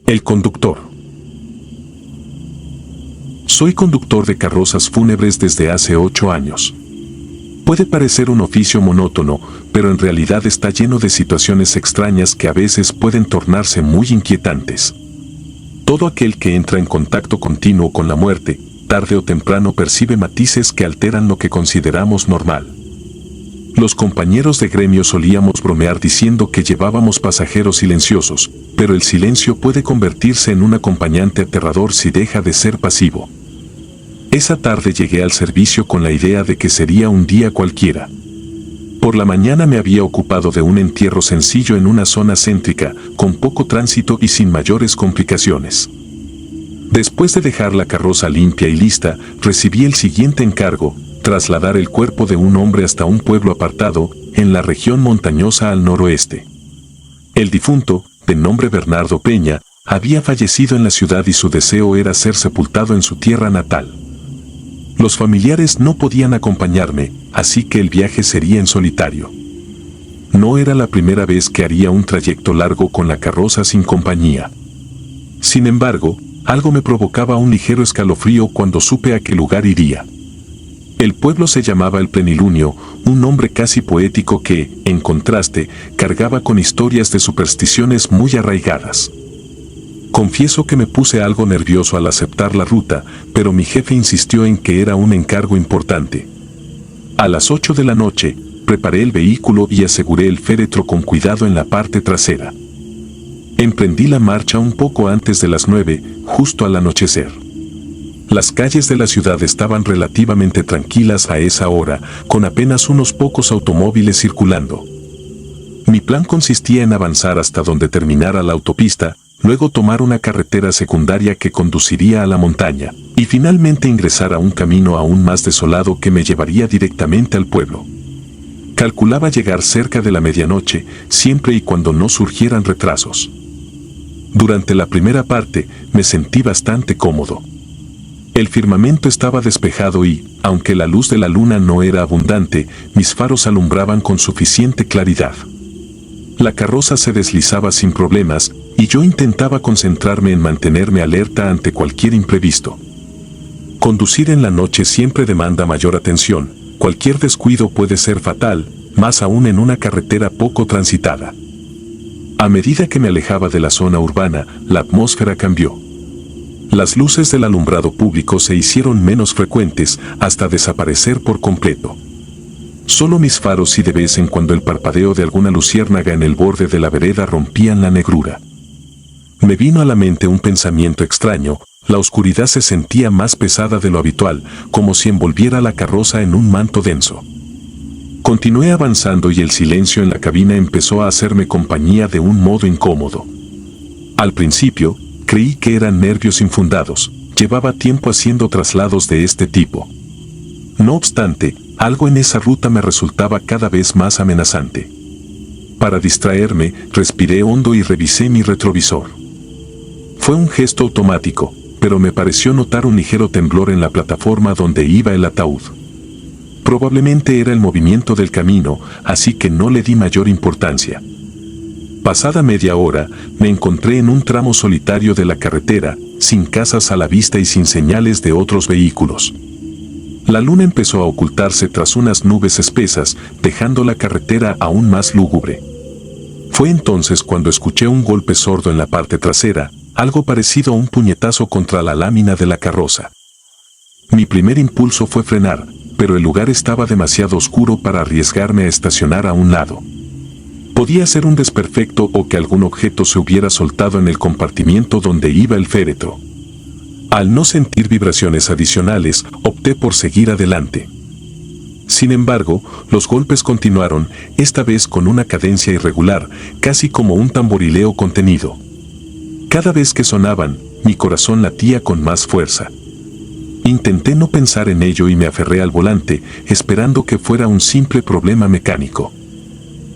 El conductor. Soy conductor de carrozas fúnebres desde hace 8 años. Puede parecer un oficio monótono, pero en realidad está lleno de situaciones extrañas que a veces pueden tornarse muy inquietantes. Todo aquel que entra en contacto continuo con la muerte, tarde o temprano percibe matices que alteran lo que consideramos normal. Los compañeros de gremio solíamos bromear diciendo que llevábamos pasajeros silenciosos, pero el silencio puede convertirse en un acompañante aterrador si deja de ser pasivo. Esa tarde llegué al servicio con la idea de que sería un día cualquiera. Por la mañana me había ocupado de un entierro sencillo en una zona céntrica, con poco tránsito y sin mayores complicaciones. Después de dejar la carroza limpia y lista, recibí el siguiente encargo: trasladar el cuerpo de un hombre hasta un pueblo apartado, en la región montañosa al noroeste. El difunto, de nombre Bernardo Peña, había fallecido en la ciudad y su deseo era ser sepultado en su tierra natal. Los familiares no podían acompañarme, así que el viaje sería en solitario. No era la primera vez que haría un trayecto largo con la carroza sin compañía. Sin embargo, algo me provocaba un ligero escalofrío cuando supe a qué lugar iría. El pueblo se llamaba El Plenilunio, un nombre casi poético que, en contraste, cargaba con historias de supersticiones muy arraigadas. Confieso que me puse algo nervioso al aceptar la ruta, pero mi jefe insistió en que era un encargo importante. A las 8 de la noche, preparé el vehículo y aseguré el féretro con cuidado en la parte trasera. Emprendí la marcha un poco antes de las 9, justo al anochecer. Las calles de la ciudad estaban relativamente tranquilas a esa hora, con apenas unos pocos automóviles circulando. Mi plan consistía en avanzar hasta donde terminara la autopista, luego tomar una carretera secundaria que conduciría a la montaña, y finalmente ingresar a un camino aún más desolado que me llevaría directamente al pueblo. Calculaba llegar cerca de la medianoche, siempre y cuando no surgieran retrasos. Durante la primera parte, me sentí bastante cómodo. El firmamento estaba despejado y, aunque la luz de la luna no era abundante, mis faros alumbraban con suficiente claridad. La carroza se deslizaba sin problemas, y yo intentaba concentrarme en mantenerme alerta ante cualquier imprevisto. Conducir en la noche siempre demanda mayor atención, cualquier descuido puede ser fatal, más aún en una carretera poco transitada. A medida que me alejaba de la zona urbana, la atmósfera cambió. Las luces del alumbrado público se hicieron menos frecuentes hasta desaparecer por completo. Solo mis faros y de vez en cuando el parpadeo de alguna luciérnaga en el borde de la vereda rompían la negrura. Me vino a la mente un pensamiento extraño: la oscuridad se sentía más pesada de lo habitual, como si envolviera la carroza en un manto denso. Continué avanzando y el silencio en la cabina empezó a hacerme compañía de un modo incómodo. Al principio, creí que eran nervios infundados, llevaba tiempo haciendo traslados de este tipo. No obstante, algo en esa ruta me resultaba cada vez más amenazante. Para distraerme, respiré hondo y revisé mi retrovisor. Fue un gesto automático, pero me pareció notar un ligero temblor en la plataforma donde iba el ataúd. Probablemente era el movimiento del camino, así que no le di mayor importancia. Pasada media hora, me encontré en un tramo solitario de la carretera, sin casas a la vista y sin señales de otros vehículos. La luna empezó a ocultarse tras unas nubes espesas, dejando la carretera aún más lúgubre. Fue entonces cuando escuché un golpe sordo en la parte trasera, algo parecido a un puñetazo contra la lámina de la carroza. Mi primer impulso fue frenar, pero el lugar estaba demasiado oscuro para arriesgarme a estacionar a un lado. Podía ser un desperfecto o que algún objeto se hubiera soltado en el compartimiento donde iba el féretro. Al no sentir vibraciones adicionales, opté por seguir adelante. Sin embargo, los golpes continuaron, esta vez con una cadencia irregular, casi como un tamborileo contenido. Cada vez que sonaban, mi corazón latía con más fuerza. Intenté no pensar en ello y me aferré al volante, esperando que fuera un simple problema mecánico.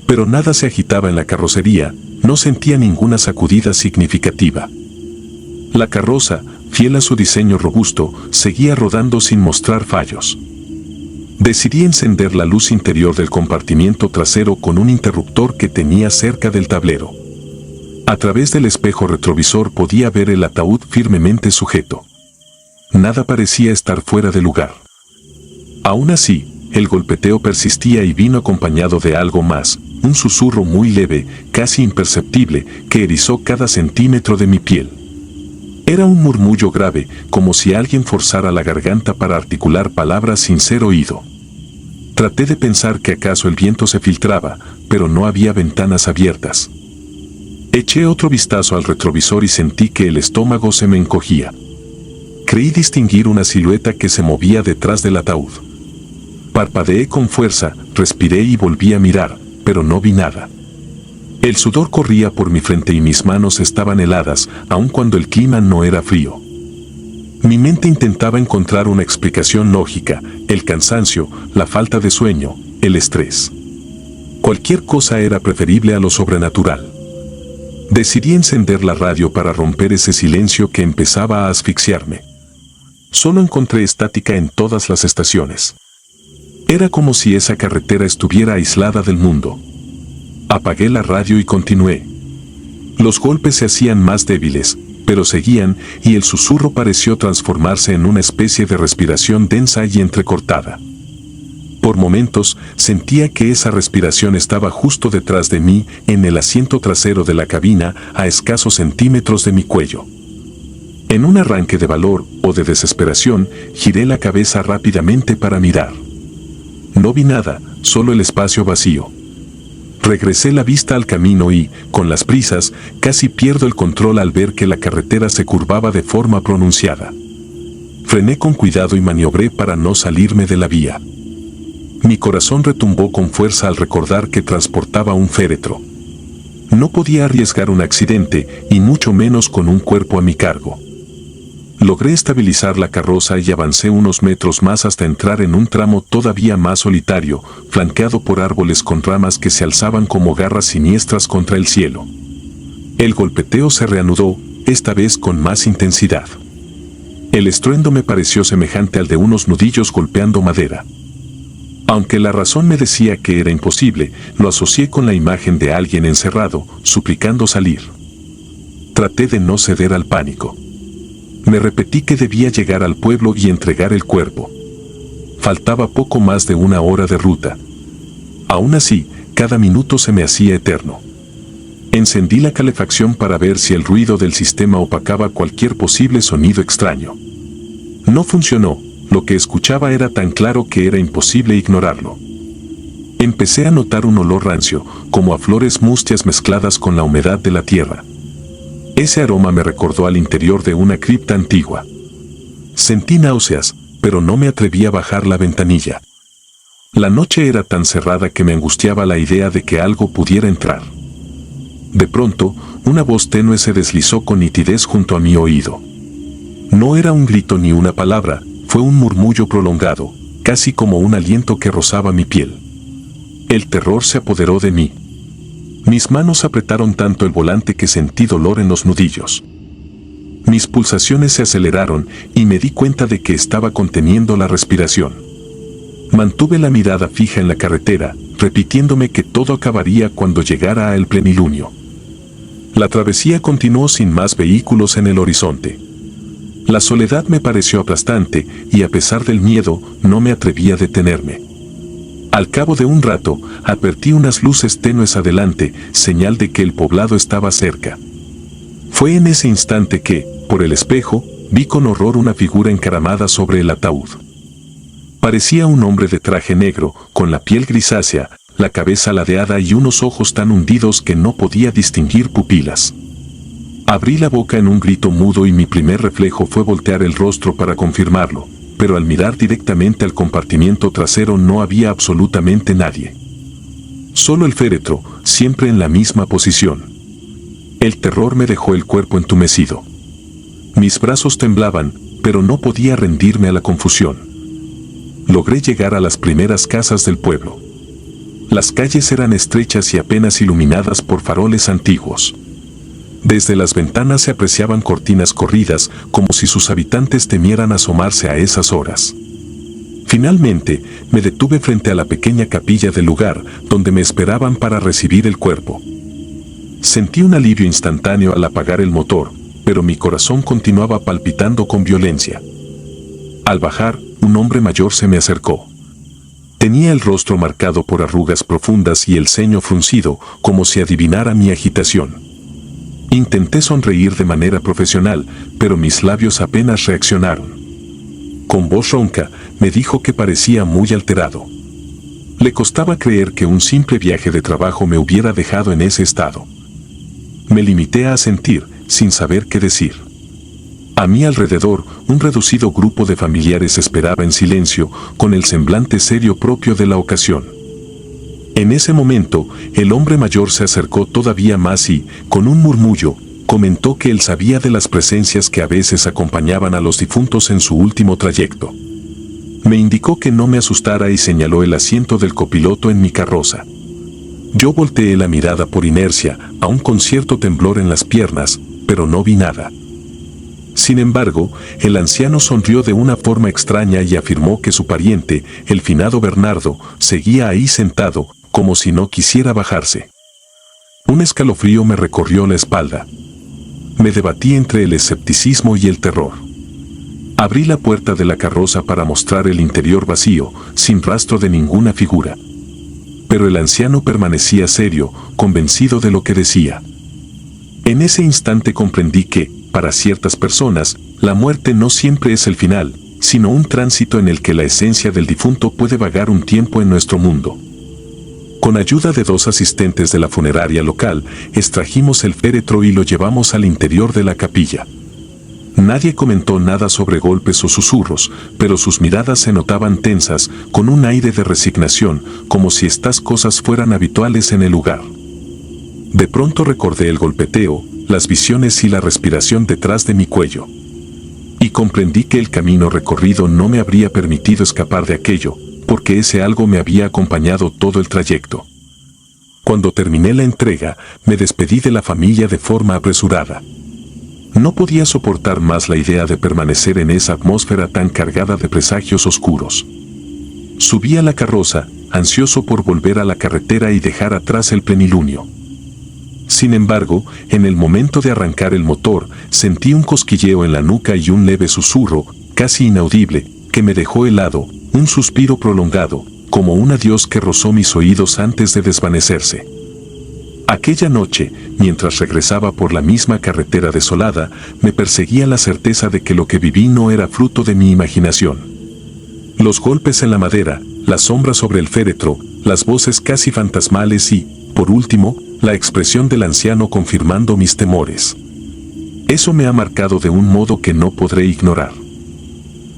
Pero nada se agitaba en la carrocería, no sentía ninguna sacudida significativa. La carroza, fiel a su diseño robusto, seguía rodando sin mostrar fallos. Decidí encender la luz interior del compartimiento trasero con un interruptor que tenía cerca del tablero. A través del espejo retrovisor podía ver el ataúd firmemente sujeto. Nada parecía estar fuera de lugar. Aún así, el golpeteo persistía y vino acompañado de algo más, un susurro muy leve, casi imperceptible, que erizó cada centímetro de mi piel. Era un murmullo grave, como si alguien forzara la garganta para articular palabras sin ser oído. Traté de pensar que acaso el viento se filtraba, pero no había ventanas abiertas. Eché otro vistazo al retrovisor y sentí que el estómago se me encogía. Creí distinguir una silueta que se movía detrás del ataúd. Parpadeé con fuerza, respiré y volví a mirar, pero no vi nada. El sudor corría por mi frente y mis manos estaban heladas, aun cuando el clima no era frío. Mi mente intentaba encontrar una explicación lógica: el cansancio, la falta de sueño, el estrés. Cualquier cosa era preferible a lo sobrenatural. Decidí encender la radio para romper ese silencio que empezaba a asfixiarme. Solo encontré estática en todas las estaciones. Era como si esa carretera estuviera aislada del mundo. Apagué la radio y continué. Los golpes se hacían más débiles, pero seguían, y el susurro pareció transformarse en una especie de respiración densa y entrecortada. Por momentos, sentía que esa respiración estaba justo detrás de mí, en el asiento trasero de la cabina, a escasos centímetros de mi cuello. En un arranque de valor o de desesperación, giré la cabeza rápidamente para mirar. No vi nada, solo el espacio vacío. Regresé la vista al camino y, con las prisas, casi pierdo el control al ver que la carretera se curvaba de forma pronunciada. Frené con cuidado y maniobré para no salirme de la vía. Mi corazón retumbó con fuerza al recordar que transportaba un féretro. No podía arriesgar un accidente, y mucho menos con un cuerpo a mi cargo. Logré estabilizar la carroza y avancé unos metros más hasta entrar en un tramo todavía más solitario, flanqueado por árboles con ramas que se alzaban como garras siniestras contra el cielo. El golpeteo se reanudó, esta vez con más intensidad. El estruendo me pareció semejante al de unos nudillos golpeando madera. Aunque la razón me decía que era imposible, lo asocié con la imagen de alguien encerrado, suplicando salir. Traté de no ceder al pánico. Me repetí que debía llegar al pueblo y entregar el cuerpo. Faltaba poco más de una hora de ruta. Aún así, cada minuto se me hacía eterno. Encendí la calefacción para ver si el ruido del sistema opacaba cualquier posible sonido extraño. No funcionó. Lo que escuchaba era tan claro que era imposible ignorarlo. Empecé a notar un olor rancio, como a flores mustias mezcladas con la humedad de la tierra. Ese aroma me recordó al interior de una cripta antigua. Sentí náuseas, pero no me atreví a bajar la ventanilla. La noche era tan cerrada que me angustiaba la idea de que algo pudiera entrar. De pronto, una voz tenue se deslizó con nitidez junto a mi oído. No era un grito ni una palabra, fue un murmullo prolongado, casi como un aliento que rozaba mi piel. El terror se apoderó de mí. Mis manos apretaron tanto el volante que sentí dolor en los nudillos. Mis pulsaciones se aceleraron y me di cuenta de que estaba conteniendo la respiración. Mantuve la mirada fija en la carretera, repitiéndome que todo acabaría cuando llegara a el plenilunio. La travesía continuó sin más vehículos en el horizonte. La soledad me pareció aplastante y a pesar del miedo, no me atreví a detenerme. Al cabo de un rato, advertí unas luces tenues adelante, señal de que el poblado estaba cerca. Fue en ese instante que, por el espejo, vi con horror una figura encaramada sobre el ataúd. Parecía un hombre de traje negro, con la piel grisácea, la cabeza ladeada y unos ojos tan hundidos que no podía distinguir pupilas. Abrí la boca en un grito mudo y mi primer reflejo fue voltear el rostro para confirmarlo, pero al mirar directamente al compartimiento trasero no había absolutamente nadie. Solo el féretro, siempre en la misma posición. El terror me dejó el cuerpo entumecido. Mis brazos temblaban, pero no podía rendirme a la confusión. Logré llegar a las primeras casas del pueblo. Las calles eran estrechas y apenas iluminadas por faroles antiguos. Desde las ventanas se apreciaban cortinas corridas, como si sus habitantes temieran asomarse a esas horas. Finalmente, me detuve frente a la pequeña capilla del lugar, donde me esperaban para recibir el cuerpo. Sentí un alivio instantáneo al apagar el motor, pero mi corazón continuaba palpitando con violencia. Al bajar, un hombre mayor se me acercó. Tenía el rostro marcado por arrugas profundas y el ceño fruncido, como si adivinara mi agitación. Intenté sonreír de manera profesional, pero mis labios apenas reaccionaron. Con voz ronca, me dijo que parecía muy alterado. Le costaba creer que un simple viaje de trabajo me hubiera dejado en ese estado. Me limité a asentir, sin saber qué decir. A mi alrededor, un reducido grupo de familiares esperaba en silencio, con el semblante serio propio de la ocasión. En ese momento, el hombre mayor se acercó todavía más y, con un murmullo, comentó que él sabía de las presencias que a veces acompañaban a los difuntos en su último trayecto. Me indicó que no me asustara y señaló el asiento del copiloto en mi carroza. Yo volteé la mirada por inercia, aún con cierto temblor en las piernas, pero no vi nada. Sin embargo, el anciano sonrió de una forma extraña y afirmó que su pariente, el finado Bernardo, seguía ahí sentado, como si no quisiera bajarse. Un escalofrío me recorrió la espalda. Me debatí entre el escepticismo y el terror. Abrí la puerta de la carroza para mostrar el interior vacío, sin rastro de ninguna figura. Pero el anciano permanecía serio, convencido de lo que decía. En ese instante comprendí que, para ciertas personas, la muerte no siempre es el final, sino un tránsito en el que la esencia del difunto puede vagar un tiempo en nuestro mundo. Con ayuda de 2 asistentes de la funeraria local, extrajimos el féretro y lo llevamos al interior de la capilla. Nadie comentó nada sobre golpes o susurros, pero sus miradas se notaban tensas, con un aire de resignación, como si estas cosas fueran habituales en el lugar. De pronto recordé el golpeteo, las visiones y la respiración detrás de mi cuello. Y comprendí que el camino recorrido no me habría permitido escapar de aquello, porque ese algo me había acompañado todo el trayecto. Cuando terminé la entrega, me despedí de la familia de forma apresurada. No podía soportar más la idea de permanecer en esa atmósfera tan cargada de presagios oscuros. Subí a la carroza, ansioso por volver a la carretera y dejar atrás el plenilunio. Sin embargo, en el momento de arrancar el motor, sentí un cosquilleo en la nuca y un leve susurro, casi inaudible, que me dejó helado, un suspiro prolongado, como un adiós que rozó mis oídos antes de desvanecerse. Aquella noche, mientras regresaba por la misma carretera desolada, me perseguía la certeza de que lo que viví no era fruto de mi imaginación. Los golpes en la madera, las sombras sobre el féretro, las voces casi fantasmales y, por último, la expresión del anciano confirmando mis temores. Eso me ha marcado de un modo que no podré ignorar.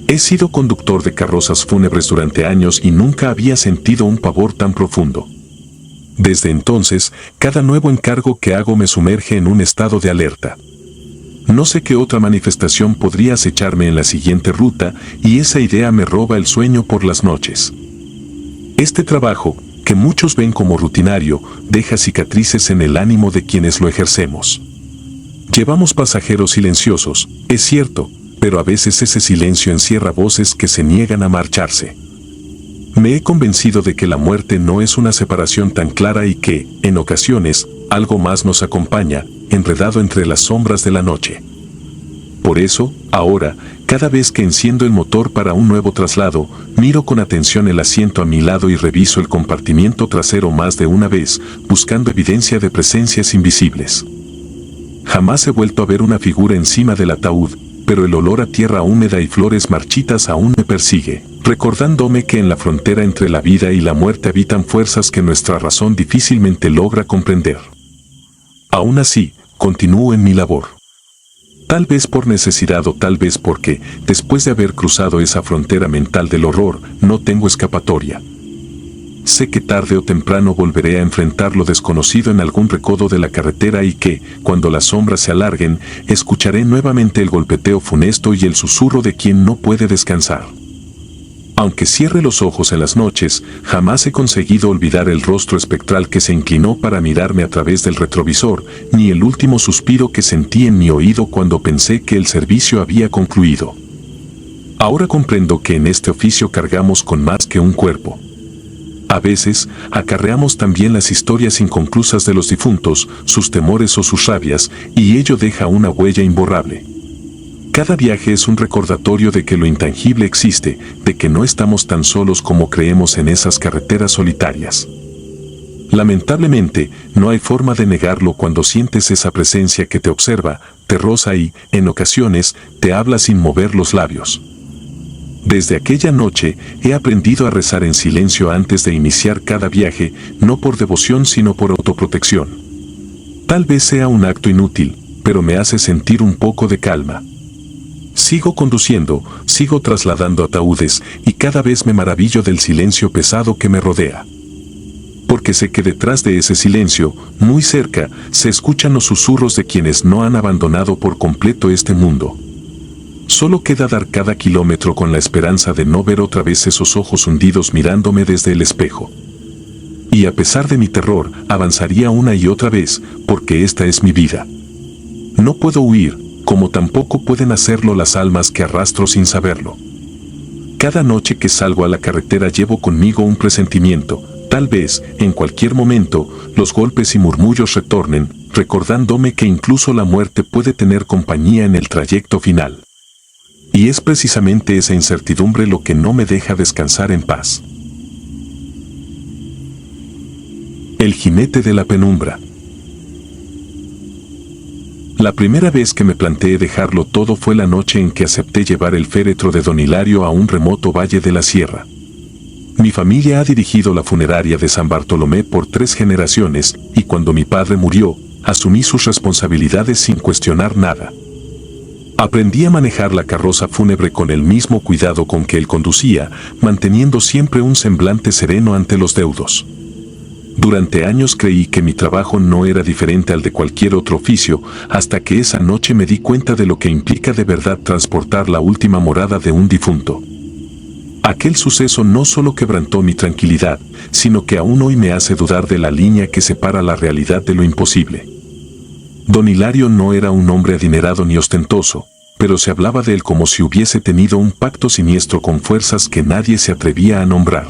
He sido conductor de carrozas fúnebres durante años y nunca había sentido un pavor tan profundo. Desde entonces, cada nuevo encargo que hago me sumerge en un estado de alerta. No sé qué otra manifestación podría acecharme en la siguiente ruta y esa idea me roba el sueño por las noches. Este trabajo, que muchos ven como rutinario, deja cicatrices en el ánimo de quienes lo ejercemos. Llevamos pasajeros silenciosos, es cierto, pero a veces ese silencio encierra voces que se niegan a marcharse. Me he convencido de que la muerte no es una separación tan clara y que, en ocasiones, algo más nos acompaña, enredado entre las sombras de la noche. Por eso, ahora, cada vez que enciendo el motor para un nuevo traslado, miro con atención el asiento a mi lado y reviso el compartimiento trasero más de una vez, buscando evidencia de presencias invisibles. Jamás he vuelto a ver una figura encima del ataúd, pero el olor a tierra húmeda y flores marchitas aún me persigue, recordándome que en la frontera entre la vida y la muerte habitan fuerzas que nuestra razón difícilmente logra comprender. Aún así, continúo en mi labor. Tal vez por necesidad o tal vez porque, después de haber cruzado esa frontera mental del horror, no tengo escapatoria. Sé que tarde o temprano volveré a enfrentar lo desconocido en algún recodo de la carretera y que, cuando las sombras se alarguen, escucharé nuevamente el golpeteo funesto y el susurro de quien no puede descansar. Aunque cierre los ojos en las noches, jamás he conseguido olvidar el rostro espectral que se inclinó para mirarme a través del retrovisor, ni el último suspiro que sentí en mi oído cuando pensé que el servicio había concluido. Ahora comprendo que en este oficio cargamos con más que un cuerpo. A veces, acarreamos también las historias inconclusas de los difuntos, sus temores o sus rabias, y ello deja una huella imborrable. Cada viaje es un recordatorio de que lo intangible existe, de que no estamos tan solos como creemos en esas carreteras solitarias. Lamentablemente, no hay forma de negarlo cuando sientes esa presencia que te observa, te roza y, en ocasiones, te habla sin mover los labios. Desde aquella noche, he aprendido a rezar en silencio antes de iniciar cada viaje, no por devoción sino por autoprotección. Tal vez sea un acto inútil, pero me hace sentir un poco de calma. Sigo conduciendo, sigo trasladando ataúdes y cada vez me maravillo del silencio pesado que me rodea. Porque sé que detrás de ese silencio, muy cerca, se escuchan los susurros de quienes no han abandonado por completo este mundo. Solo queda dar cada kilómetro con la esperanza de no ver otra vez esos ojos hundidos mirándome desde el espejo. Y a pesar de mi terror, avanzaría una y otra vez, porque esta es mi vida. No puedo huir, como tampoco pueden hacerlo las almas que arrastro sin saberlo. Cada noche que salgo a la carretera llevo conmigo un presentimiento, tal vez, en cualquier momento, los golpes y murmullos retornen, recordándome que incluso la muerte puede tener compañía en el trayecto final. Y es precisamente esa incertidumbre lo que no me deja descansar en paz. El jinete de la penumbra. La primera vez que me planteé dejarlo todo fue la noche en que acepté llevar el féretro de don Hilario a un remoto valle de la sierra. Mi familia ha dirigido la funeraria de San Bartolomé por 3 generaciones, y cuando mi padre murió, asumí sus responsabilidades sin cuestionar nada. Aprendí a manejar la carroza fúnebre con el mismo cuidado con que él conducía, manteniendo siempre un semblante sereno ante los deudos. Durante años creí que mi trabajo no era diferente al de cualquier otro oficio, hasta que esa noche me di cuenta de lo que implica de verdad transportar la última morada de un difunto. Aquel suceso no solo quebrantó mi tranquilidad, sino que aún hoy me hace dudar de la línea que separa la realidad de lo imposible. Don Hilario no era un hombre adinerado ni ostentoso, pero se hablaba de él como si hubiese tenido un pacto siniestro con fuerzas que nadie se atrevía a nombrar.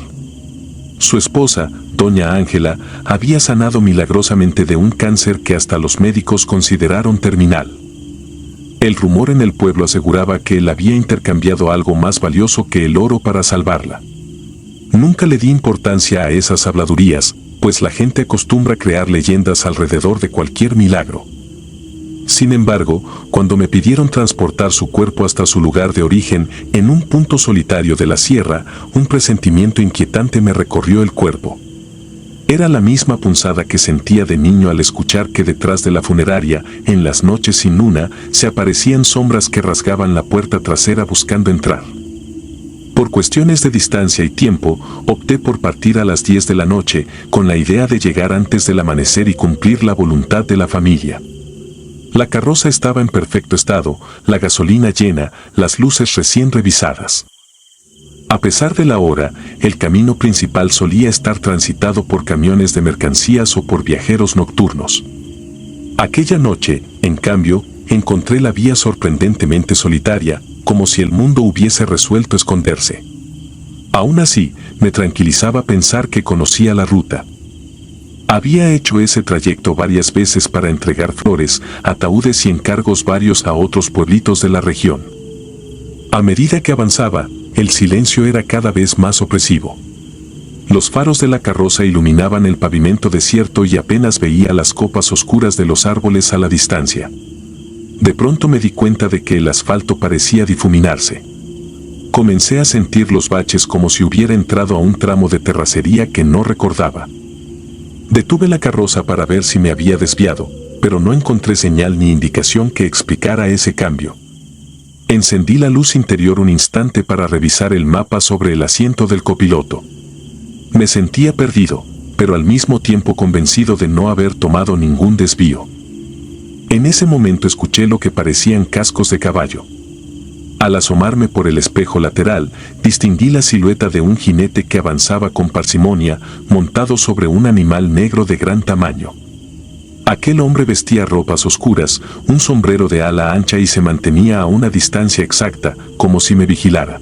Su esposa, doña Ángela, había sanado milagrosamente de un cáncer que hasta los médicos consideraron terminal. El rumor en el pueblo aseguraba que él había intercambiado algo más valioso que el oro para salvarla. Nunca le di importancia a esas habladurías, pues la gente acostumbra crear leyendas alrededor de cualquier milagro. Sin embargo, cuando me pidieron transportar su cuerpo hasta su lugar de origen, en un punto solitario de la sierra, un presentimiento inquietante me recorrió el cuerpo. Era la misma punzada que sentía de niño al escuchar que detrás de la funeraria, en las noches sin luna, se aparecían sombras que rasgaban la puerta trasera buscando entrar. Por cuestiones de distancia y tiempo, opté por partir a las 10 de la noche, con la idea de llegar antes del amanecer y cumplir la voluntad de la familia. La carroza estaba en perfecto estado, la gasolina llena, las luces recién revisadas. A pesar de la hora, el camino principal solía estar transitado por camiones de mercancías o por viajeros nocturnos. Aquella noche, en cambio, encontré la vía sorprendentemente solitaria, como si el mundo hubiese resuelto esconderse. Aún así, me tranquilizaba pensar que conocía la ruta. Había hecho ese trayecto varias veces para entregar flores, ataúdes y encargos varios a otros pueblitos de la región. A medida que avanzaba, el silencio era cada vez más opresivo. Los faros de la carroza iluminaban el pavimento desierto y apenas veía las copas oscuras de los árboles a la distancia. De pronto me di cuenta de que el asfalto parecía difuminarse. Comencé a sentir los baches como si hubiera entrado a un tramo de terracería que no recordaba. Detuve la carroza para ver si me había desviado, pero no encontré señal ni indicación que explicara ese cambio. Encendí la luz interior un instante para revisar el mapa sobre el asiento del copiloto. Me sentía perdido, pero al mismo tiempo convencido de no haber tomado ningún desvío. En ese momento escuché lo que parecían cascos de caballo. Al asomarme por el espejo lateral, distinguí la silueta de un jinete que avanzaba con parsimonia, montado sobre un animal negro de gran tamaño. Aquel hombre vestía ropas oscuras, un sombrero de ala ancha y se mantenía a una distancia exacta, como si me vigilara.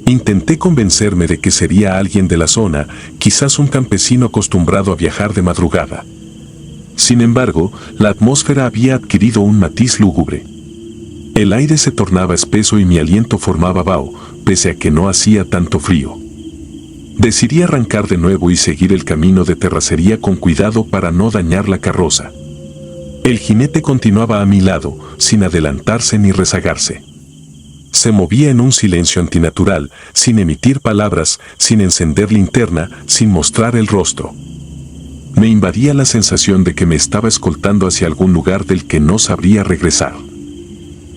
Intenté convencerme de que sería alguien de la zona, quizás un campesino acostumbrado a viajar de madrugada. Sin embargo, la atmósfera había adquirido un matiz lúgubre. El aire se tornaba espeso y mi aliento formaba vaho, pese a que no hacía tanto frío. Decidí arrancar de nuevo y seguir el camino de terracería con cuidado para no dañar la carroza. El jinete continuaba a mi lado, sin adelantarse ni rezagarse. Se movía en un silencio antinatural, sin emitir palabras, sin encender linterna, sin mostrar el rostro. Me invadía la sensación de que me estaba escoltando hacia algún lugar del que no sabría regresar.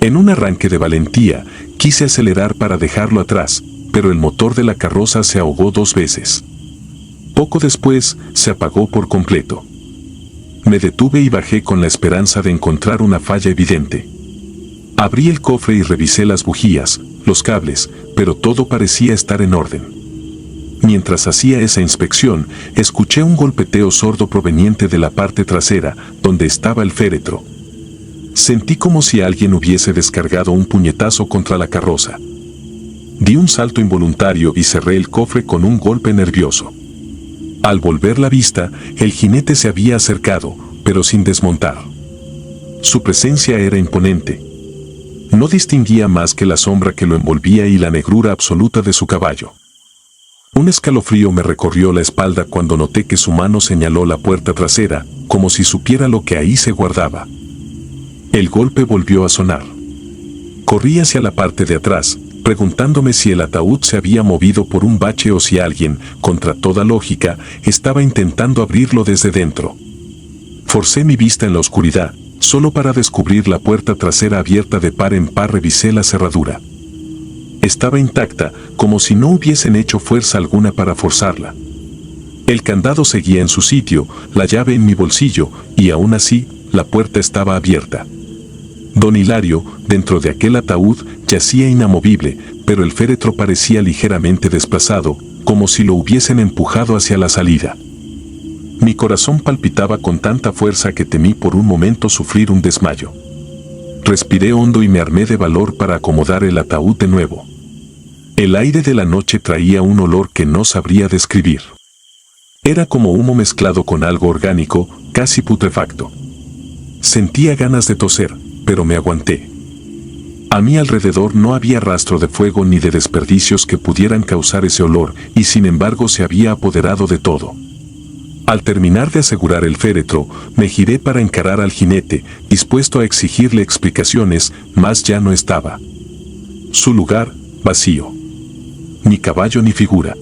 En un arranque de valentía, quise acelerar para dejarlo atrás, pero el motor de la carroza se ahogó 2 veces. Poco después, se apagó por completo. Me detuve y bajé con la esperanza de encontrar una falla evidente. Abrí el cofre y revisé las bujías, los cables, pero todo parecía estar en orden. Mientras hacía esa inspección, escuché un golpeteo sordo proveniente de la parte trasera, donde estaba el féretro. Sentí como si alguien hubiese descargado un puñetazo contra la carroza. Di un salto involuntario y cerré el cofre con un golpe nervioso. Al volver la vista, el jinete se había acercado, pero sin desmontar. Su presencia era imponente. No distinguía más que la sombra que lo envolvía y la negrura absoluta de su caballo. Un escalofrío me recorrió la espalda cuando noté que su mano señaló la puerta trasera, como si supiera lo que ahí se guardaba. El golpe volvió a sonar. Corrí hacia la parte de atrás, preguntándome si el ataúd se había movido por un bache o si alguien, contra toda lógica, estaba intentando abrirlo desde dentro. Forcé mi vista en la oscuridad, solo para descubrir la puerta trasera abierta de par en par. Revisé la cerradura. Estaba intacta, como si no hubiesen hecho fuerza alguna para forzarla. El candado seguía en su sitio, la llave en mi bolsillo, y aún así, la puerta estaba abierta. Don Hilario, dentro de aquel ataúd, yacía inamovible, pero el féretro parecía ligeramente desplazado, como si lo hubiesen empujado hacia la salida. Mi corazón palpitaba con tanta fuerza que temí por un momento sufrir un desmayo. Respiré hondo y me armé de valor para acomodar el ataúd de nuevo. El aire de la noche traía un olor que no sabría describir. Era como humo mezclado con algo orgánico, casi putrefacto. Sentía ganas de toser, pero me aguanté. A mi alrededor no había rastro de fuego ni de desperdicios que pudieran causar ese olor, y sin embargo se había apoderado de todo. Al terminar de asegurar el féretro, me giré para encarar al jinete, dispuesto a exigirle explicaciones, mas ya no estaba. Su lugar, vacío. Ni caballo ni figura.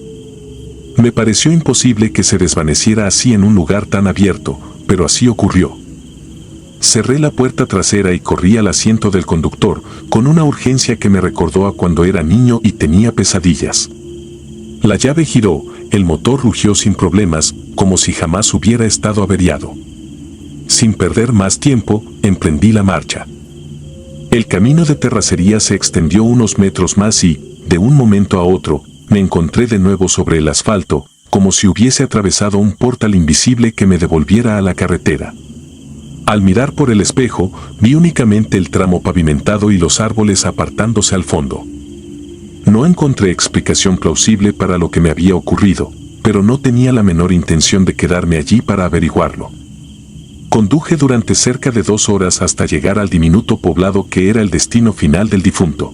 Me pareció imposible que se desvaneciera así en un lugar tan abierto, pero así ocurrió. Cerré la puerta trasera y corrí al asiento del conductor, con una urgencia que me recordó a cuando era niño y tenía pesadillas. La llave giró, el motor rugió sin problemas, como si jamás hubiera estado averiado. Sin perder más tiempo, emprendí la marcha. El camino de terracería se extendió unos metros más y, de un momento a otro, me encontré de nuevo sobre el asfalto, como si hubiese atravesado un portal invisible que me devolviera a la carretera. Al mirar por el espejo, vi únicamente el tramo pavimentado y los árboles apartándose al fondo. No encontré explicación plausible para lo que me había ocurrido, pero no tenía la menor intención de quedarme allí para averiguarlo. Conduje durante cerca de 2 horas hasta llegar al diminuto poblado que era el destino final del difunto.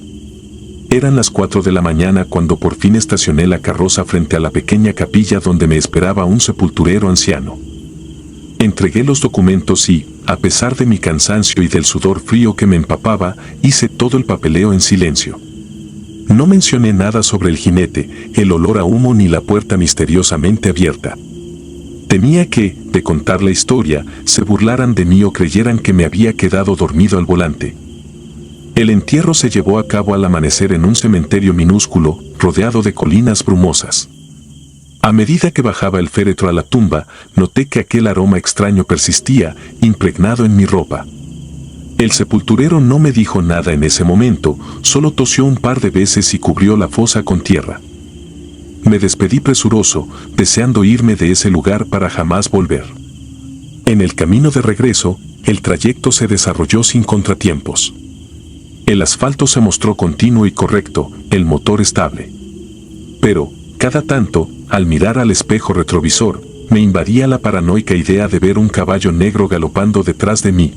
Eran las 4 de la mañana cuando por fin estacioné la carroza frente a la pequeña capilla donde me esperaba un sepulturero anciano. Entregué los documentos y, a pesar de mi cansancio y del sudor frío que me empapaba, hice todo el papeleo en silencio. No mencioné nada sobre el jinete, el olor a humo ni la puerta misteriosamente abierta. Temía que, de contar la historia, se burlaran de mí o creyeran que me había quedado dormido al volante. El entierro se llevó a cabo al amanecer en un cementerio minúsculo, rodeado de colinas brumosas. A medida que bajaba el féretro a la tumba, noté que aquel aroma extraño persistía, impregnado en mi ropa. El sepulturero no me dijo nada en ese momento, solo tosió un par de veces y cubrió la fosa con tierra. Me despedí presuroso, deseando irme de ese lugar para jamás volver. En el camino de regreso, el trayecto se desarrolló sin contratiempos. El asfalto se mostró continuo y correcto, el motor estable. Pero, cada tanto, al mirar al espejo retrovisor, me invadía la paranoica idea de ver un caballo negro galopando detrás de mí.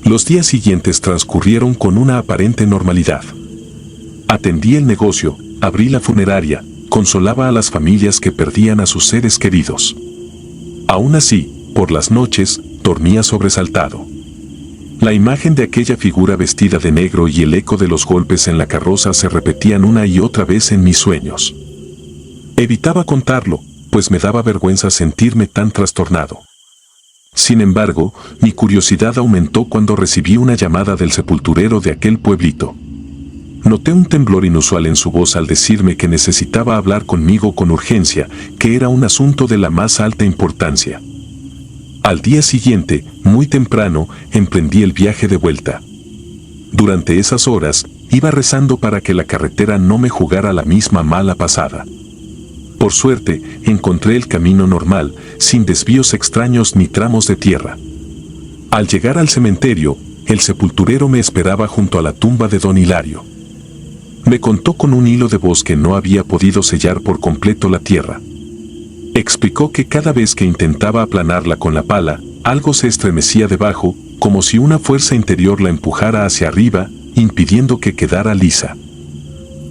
Los días siguientes transcurrieron con una aparente normalidad. Atendí el negocio, abrí la funeraria, consolaba a las familias que perdían a sus seres queridos. Aún así, por las noches, dormía sobresaltado. La imagen de aquella figura vestida de negro y el eco de los golpes en la carroza se repetían una y otra vez en mis sueños. Evitaba contarlo, pues me daba vergüenza sentirme tan trastornado. Sin embargo, mi curiosidad aumentó cuando recibí una llamada del sepulturero de aquel pueblito. Noté un temblor inusual en su voz al decirme que necesitaba hablar conmigo con urgencia, que era un asunto de la más alta importancia. Al día siguiente, muy temprano, emprendí el viaje de vuelta. Durante esas horas, iba rezando para que la carretera no me jugara la misma mala pasada. Por suerte, encontré el camino normal, sin desvíos extraños ni tramos de tierra. Al llegar al cementerio, el sepulturero me esperaba junto a la tumba de don Hilario. Me contó con un hilo de voz que no había podido sellar por completo la tierra. Explicó que cada vez que intentaba aplanarla con la pala, algo se estremecía debajo, como si una fuerza interior la empujara hacia arriba, impidiendo que quedara lisa.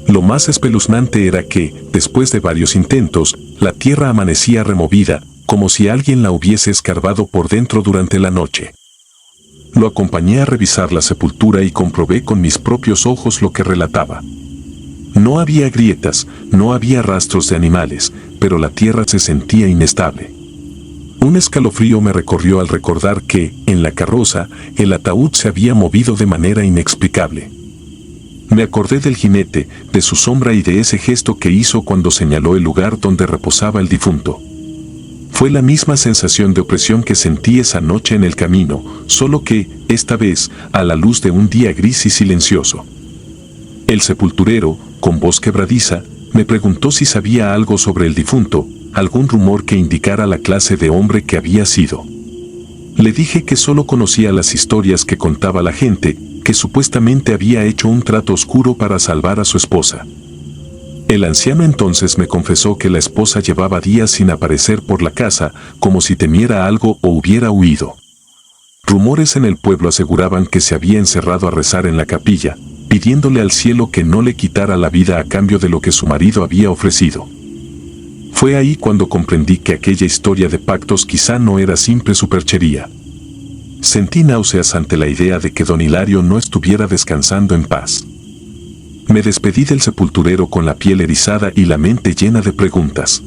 Lo más espeluznante era que, después de varios intentos, la tierra amanecía removida, como si alguien la hubiese escarbado por dentro durante la noche. Lo acompañé a revisar la sepultura y comprobé con mis propios ojos lo que relataba. No había grietas, no había rastros de animales, pero la tierra se sentía inestable. Un escalofrío me recorrió al recordar que, en la carroza, el ataúd se había movido de manera inexplicable. Me acordé del jinete, de su sombra y de ese gesto que hizo cuando señaló el lugar donde reposaba el difunto. Fue la misma sensación de opresión que sentí esa noche en el camino, solo que, esta vez, a la luz de un día gris y silencioso. El sepulturero, con voz quebradiza, me preguntó si sabía algo sobre el difunto, algún rumor que indicara la clase de hombre que había sido. Le dije que solo conocía las historias que contaba la gente, que supuestamente había hecho un trato oscuro para salvar a su esposa. El anciano entonces me confesó que la esposa llevaba días sin aparecer por la casa, como si temiera algo o hubiera huido. Rumores en el pueblo aseguraban que se había encerrado a rezar en la capilla, pidiéndole al cielo que no le quitara la vida a cambio de lo que su marido había ofrecido. Fue ahí cuando comprendí que aquella historia de pactos quizá no era simple superchería. Sentí náuseas ante la idea de que don Hilario no estuviera descansando en paz. Me despedí del sepulturero con la piel erizada y la mente llena de preguntas.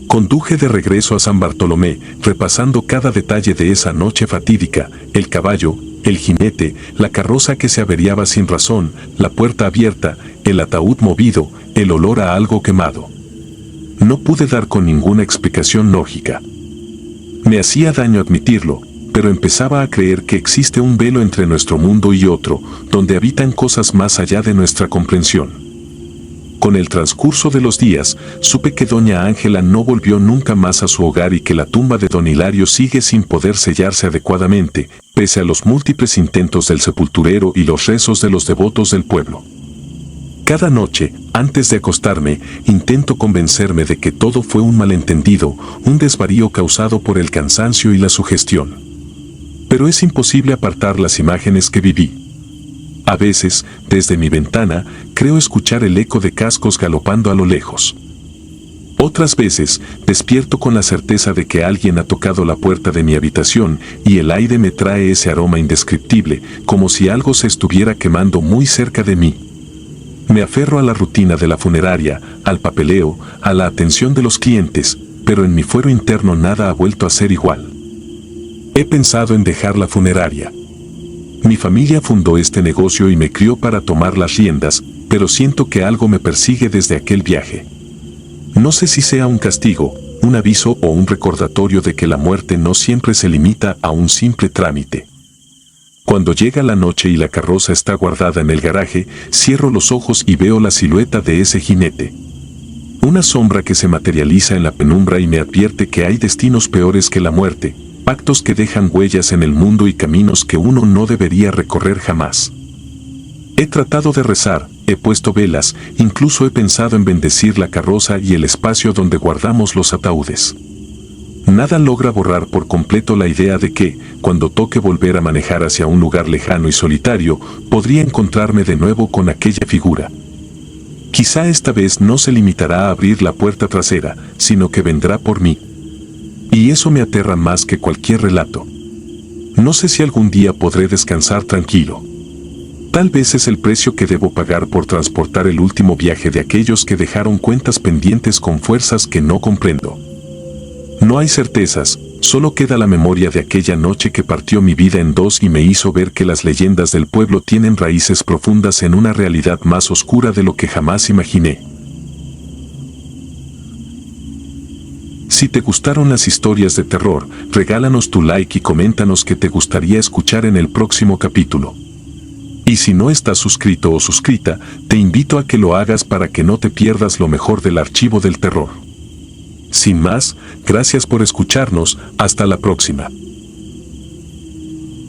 Conduje de regreso a San Bartolomé, repasando cada detalle de esa noche fatídica: el caballo, el jinete, la carroza que se averiaba sin razón, la puerta abierta, el ataúd movido, el olor a algo quemado. No pude dar con ninguna explicación lógica. Me hacía daño admitirlo, pero empezaba a creer que existe un velo entre nuestro mundo y otro, donde habitan cosas más allá de nuestra comprensión. Con el transcurso de los días, supe que doña Ángela no volvió nunca más a su hogar y que la tumba de don Hilario sigue sin poder sellarse adecuadamente, pese a los múltiples intentos del sepulturero y los rezos de los devotos del pueblo. Cada noche, antes de acostarme, intento convencerme de que todo fue un malentendido, un desvarío causado por el cansancio y la sugestión. Pero es imposible apartar las imágenes que viví. A veces, desde mi ventana, creo escuchar el eco de cascos galopando a lo lejos. Otras veces, despierto con la certeza de que alguien ha tocado la puerta de mi habitación y el aire me trae ese aroma indescriptible, como si algo se estuviera quemando muy cerca de mí. Me aferro a la rutina de la funeraria, al papeleo, a la atención de los clientes, pero en mi fuero interno nada ha vuelto a ser igual. He pensado en dejar la funeraria. Mi familia fundó este negocio y me crió para tomar las riendas, pero siento que algo me persigue desde aquel viaje. No sé si sea un castigo, un aviso o un recordatorio de que la muerte no siempre se limita a un simple trámite. Cuando llega la noche y la carroza está guardada en el garaje, cierro los ojos y veo la silueta de ese jinete. Una sombra que se materializa en la penumbra y me advierte que hay destinos peores que la muerte, pactos que dejan huellas en el mundo y caminos que uno no debería recorrer jamás. He tratado de rezar, he puesto velas, incluso he pensado en bendecir la carroza y el espacio donde guardamos los ataúdes. Nada logra borrar por completo la idea de que, cuando toque volver a manejar hacia un lugar lejano y solitario, podría encontrarme de nuevo con aquella figura. Quizá esta vez no se limitará a abrir la puerta trasera, sino que vendrá por mí. Y eso me aterra más que cualquier relato. No sé si algún día podré descansar tranquilo. Tal vez es el precio que debo pagar por transportar el último viaje de aquellos que dejaron cuentas pendientes con fuerzas que no comprendo. No hay certezas, solo queda la memoria de aquella noche que partió mi vida en dos y me hizo ver que las leyendas del pueblo tienen raíces profundas en una realidad más oscura de lo que jamás imaginé. Si te gustaron las historias de terror, regálanos tu like y coméntanos qué te gustaría escuchar en el próximo capítulo. Y si no estás suscrito o suscrita, te invito a que lo hagas para que no te pierdas lo mejor del archivo del terror. Sin más, gracias por escucharnos, hasta la próxima.